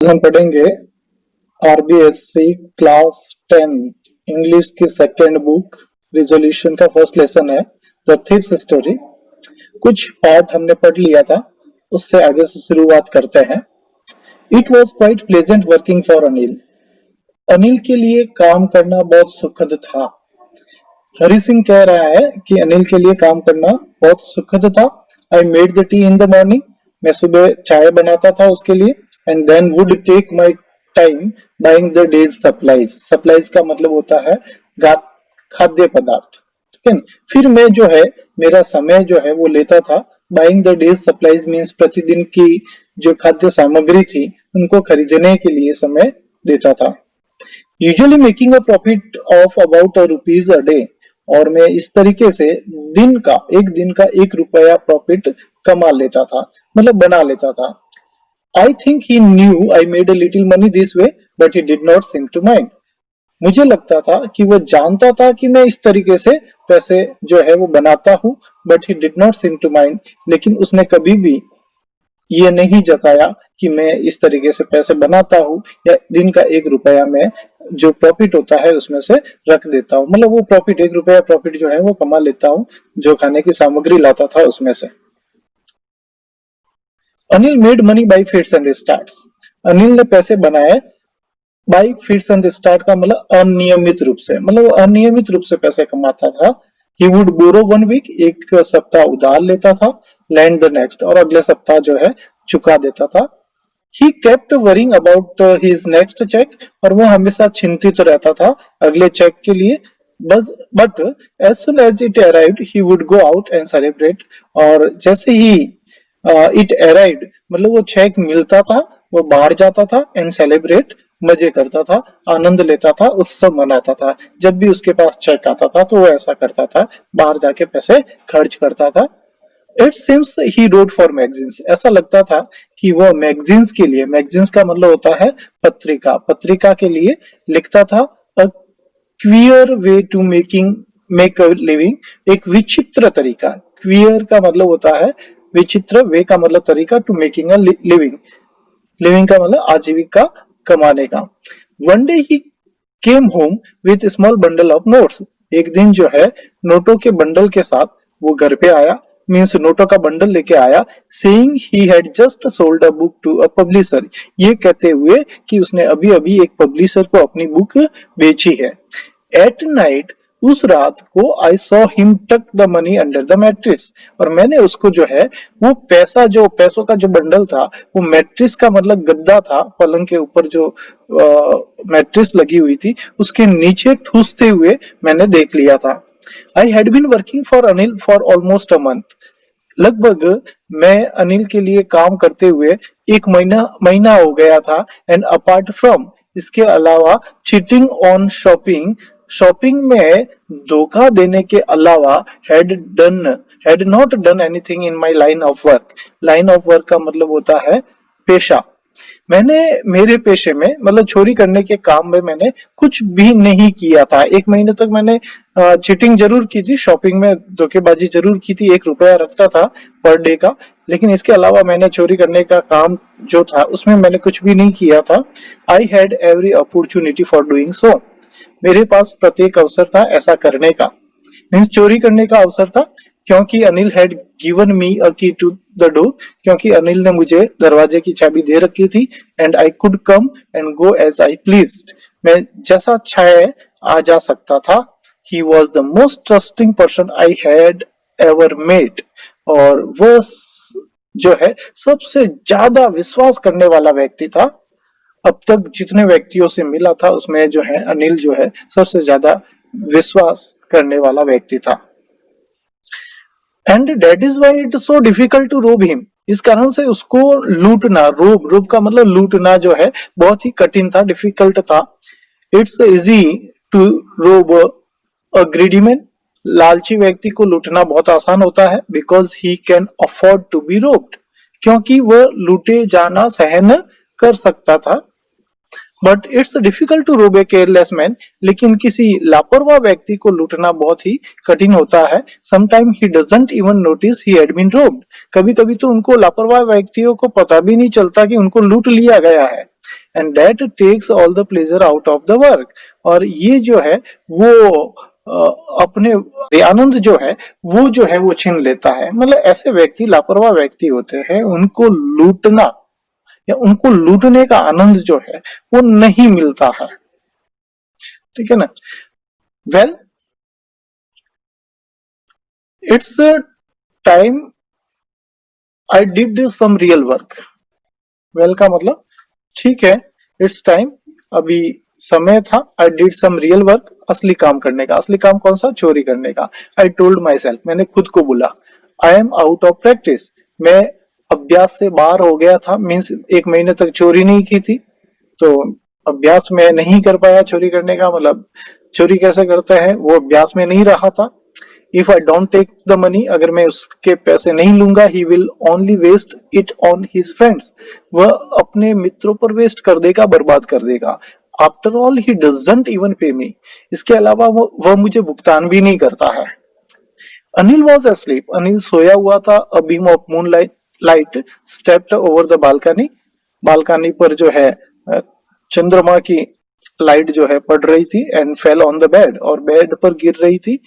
हम पढ़ेंगे RBSC class 10 English की सेकेंड बुक रिजोल्यूशन का फर्स्ट लेसन है द थीव्स स्टोरी। कुछ पार्ट हमने पढ़ लिया था, उससे आगे से शुरुआत करते हैं। It was quite pleasant working for Anil. Anil के लिए काम करना बहुत सुखद था। हरि सिंह कह रहा है कि अनिल के लिए काम करना बहुत सुखद था। I made the tea in the morning. मैं सुबह चाय बनाता था उसके लिए। And then would take my time buying the day's supplies. Supplies का मतलब होता है खाद्य पदार्थ, ठीक है। फिर मैं जो है मेरा समय जो है वो लेता था। Buying the day's supplies means प्रतिदिन की जो खाद्य सामग्री थी उनको खरीदने के लिए समय देता था। Usually making a profit of about rupees a day. और मैं इस तरीके से एक दिन का 1 रुपया प्रॉफिट कमा लेता था, मतलब बना लेता था। I think he knew I made a little money this way but he did not seem to mind. मुझे लगता था कि वो जानता था कि मैं इस तरीके से पैसे जो है वो बनाता हूं, but he did not seem to mind. लेकिन उसने कभी भी ये नहीं जताया कि मैं इस तरीके से पैसे बनाता हूँ या दिन का 1 रुपया मैं जो प्रॉफिट होता है उसमें से रख देता हूँ, मतलब वो प्रॉफिट 1 रुपया प्रॉफिट जो है वो कमा लेता हूँ जो खाने की सामग्री लाता था उसमें से। Anil made money by fits and starts. Anil ने पैसे बनाए बाई फिट्स एंड स्टार्ट का मतलब अनियमित रूप से, मतलब वो अनियमित रूप से पैसे कमाता था। ही वुड बोरो 1 वीक, एक सप्ताह उधार लेता था। लैंड द नेक्स्ट, और अगले सप्ताह जो है चुका देता था। He kept worrying about his next cheque, और वो हमेशा चिंतित रहता था अगले चेक के लिए। बस but as soon as it arrived he would go out and celebrate. और जैसे ही इट अराइव्ड मतलब वो चेक मिलता था वो बाहर जाता था एंड सेलिब्रेट, मजे करता था, आनंद लेता था, उत्सव मनाता था। जब भी उसके पास चेक आता था तो वो ऐसा करता था, बाहर जाके पैसे खर्च करता था। It seems he road for magazines. ऐसा लगता था कि वो मैगजीन्स के लिए, मैगजीन्स का मतलब होता है पत्रिका, पत्रिका के लिए लिखता था। A queer way to make a living, एक विचित्र तरीका। क्वियर का मतलब होता है विचित्र, वे का मतलब तरीका, to making a living, living का मतलब आजीविका कमाने का। One day he came home with small bundle of notes. एक दिन जो है नोटों के बंडल के साथ वो घर पे आया, मीन्स नोटों का बंडल लेके आया। Saying he had just sold a book to a publisher, ये कहते हुए कि उसने अभी अभी एक पब्लिशर को अपनी बुक बेची है। एट नाइट, उस रात को, I saw him tuck the money under the mattress, और मैंने उसको जो है वो पैसों का जो बंडल था, वो मैट्रिस का मतलब गद्दा था, पलंग के ऊपर जो मैट्रिस लगी हुई थी उसके नीचे ठूसते हुए मैंने देख लिया था। I had been working for Anil for almost a month. लगभग मैं अनिल के लिए काम करते हुए एक महीना हो गया था। एंड अपार्ट फ्रॉम, इसके अलावा, चीटिंग ऑन शॉपिंग, शॉपिंग में धोखा देने के अलावा, had not done anything in my line of work. Line of work का मतलब होता है पेशा। मैंने मेरे पेशे में मतलब चोरी करने के काम में मैंने कुछ भी नहीं किया था। 1 महीने तक मैंने चीटिंग जरूर की थी, शॉपिंग में धोखेबाजी जरूर की थी, 1 रुपया रखता था पर डे का, लेकिन इसके अलावा मैंने चोरी करने का काम जो था उसमें मैंने कुछ भी नहीं किया था। I had every opportunity for doing so, मेरे पास प्रत्येक अवसर था ऐसा करने का, मीन्स चोरी करने का अवसर था। क्योंकि अनिल हैड गिवन मी अ की टू द डोर, क्योंकि अनिल ने मुझे दरवाजे की चाबी दे रखी थी। And I could come and go as I please, मैं जैसा चाहे आ जा सकता था। He was the most trusting person I had ever met, और वो जो है सबसे ज्यादा विश्वास करने वाला व्यक्ति था। अब तक जितने व्यक्तियों से मिला था उसमें जो है अनिल जो है सबसे ज्यादा विश्वास करने वाला व्यक्ति था। And that is why it so difficult to rob him, इस कारण से उसको लूटना, रोब का मतलब लूटना जो है बहुत ही कठिन था, डिफिकल्ट था। इट्स इजी टू रोब अ ग्रीडी मैन, लालची व्यक्ति को लूटना बहुत आसान होता है। Because he can afford to be robbed, क्योंकि वह लूटे जाना सहन कर सकता था। बट इट्स डिफिकल्ट टू रोब ए केयरलेस मैन, लेकिन किसी लापरवाह व्यक्ति को लूटना बहुत ही कठिन होता है। Sometime he doesn't even notice he had been robbed, कभी कभी तो उनको लापरवाह व्यक्तियों को पता भी नहीं चलता कि उनको लूट लिया गया है। And that takes all the pleasure out of the work. और ये जो है वो अपने आनंद जो है वो छीन लेता है। मतलब ऐसे व्यक्ति लापरवाह व्यक्ति होते हैं, उनको लूटना या उनको लूटने का आनंद जो है वो नहीं मिलता है। ठीक है ना। Well, it's time I did some real work. Well का मतलब ठीक है, इट्स टाइम, अभी समय था, I did some real work, असली काम करने का। असली काम कौन सा? चोरी करने का। आई टोल्ड माई सेल्फ, मैंने खुद को बोला। I am out of practice, मैं अभ्यास से बाहर हो गया था। मीन्स 1 महीने तक चोरी नहीं की थी, तो अभ्यास में नहीं कर पाया चोरी करने का। मतलब चोरी कैसे करते हैं वो अभ्यास में नहीं रहा था। If I don't take the money, अगर मैं उसके पैसे नहीं लूंगा, he will only waste it on his friends, वह अपने मित्रों पर वेस्ट कर देगा, बर्बाद कर देगा। After all he doesn't even पे मी, इसके अलावा वह मुझे भुगतान भी नहीं करता है। अनिल वॉज asleep, अनिल सोया हुआ था। A beam of moon light stepped over the balcony, balcony पर जो है चंद्रमा की लाइट जो है पड़ रही थी। And fell on the bed, और बेड पर गिर रही थी,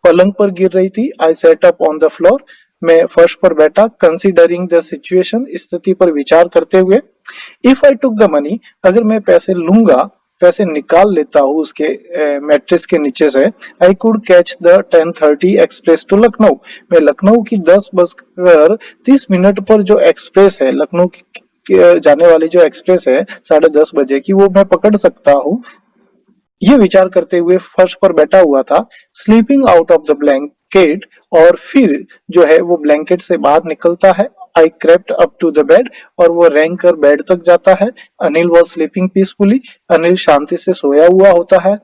पलंग पर गिर रही थी। I sat up on the floor, मैं फर्श पर बैठा। कंसिडरिंग द सिचुएशन, स्थिति पर विचार करते हुए। If I took the money, अगर मैं पैसे लूंगा, पैसे निकाल लेता हूँ उसके मैट्रिक्स के नीचे से, I could catch the 10:30 express to Lucknow, मैं लखनऊ की 10:30 पर जो एक्सप्रेस है, लखनऊ की जाने वाली जो एक्सप्रेस है 10:30 की, वो मैं पकड़ सकता हूँ। ये विचार करते हुए फर्श पर बैठा हुआ था। Sleeping out of the blanket, और फिर जो है वो ब्लैंकेट से बाहर निकलता है। I crept up to the bed, और वो रेंग कर बेड तक जाता है। Anil was sleeping peacefully, Anil शांति से सोया हुआ होता है।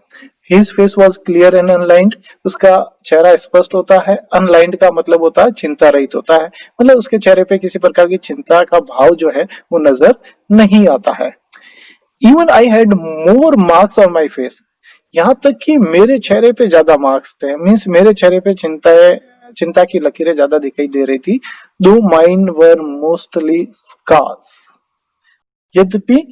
His face was clear and unlined, उसका चेहरा स्पष्ट होता है। अनलाइंड का मतलब होता है चिंता रहित होता है, मतलब उसके चेहरे पे किसी प्रकार की चिंता का भाव जो है वो नजर नहीं आता है। Even I had more marks on my face, यहाँ तक कि मेरे चेहरे पे ज्यादा मार्क्स थे। मीन्स मेरे चेहरे पे चिंता की लकीरें ज्यादा दिखाई दे रही थी। Though mine were mostly scars, यद्यपि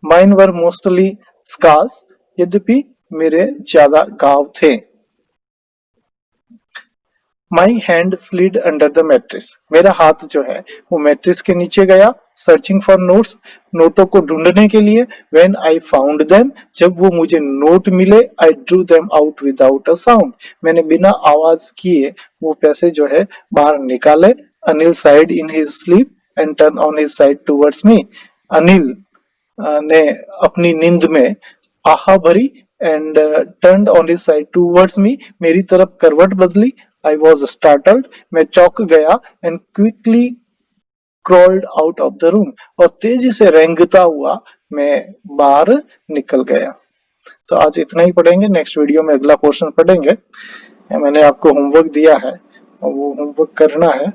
माइन वर मोस्टली स्कार्स, यद्यपि मेरे ज्यादा घाव थे। My hand slid under the mattress, मेरा हाथ जो है वो मैट्रिस के नीचे गया। सर्चिंग फॉर नोट्स, नोटों को ढूंढने के लिए। व्हेन आई फाउंड देम, जब वो मुझे नोट मिले। I drew them out without a sound, मैंने बिना आवाज किए वो पैसे जो है बाहर निकाले। Anil side in his sleep and turn on his side towards me, Anil ने अपनी नींद में आहा भरी। And turn on his side towards me, मेरी तरफ करवट बदली। आई वॉज स्टार्टल्ड, मैं चौंक गया। And quickly crawled out of the room, और तेजी से रेंगता हुआ मैं बाहर निकल गया। तो आज इतना ही पढ़ेंगे, नेक्स्ट वीडियो में अगला पोर्शन पढ़ेंगे। मैंने आपको होमवर्क दिया है और वो होमवर्क करना है।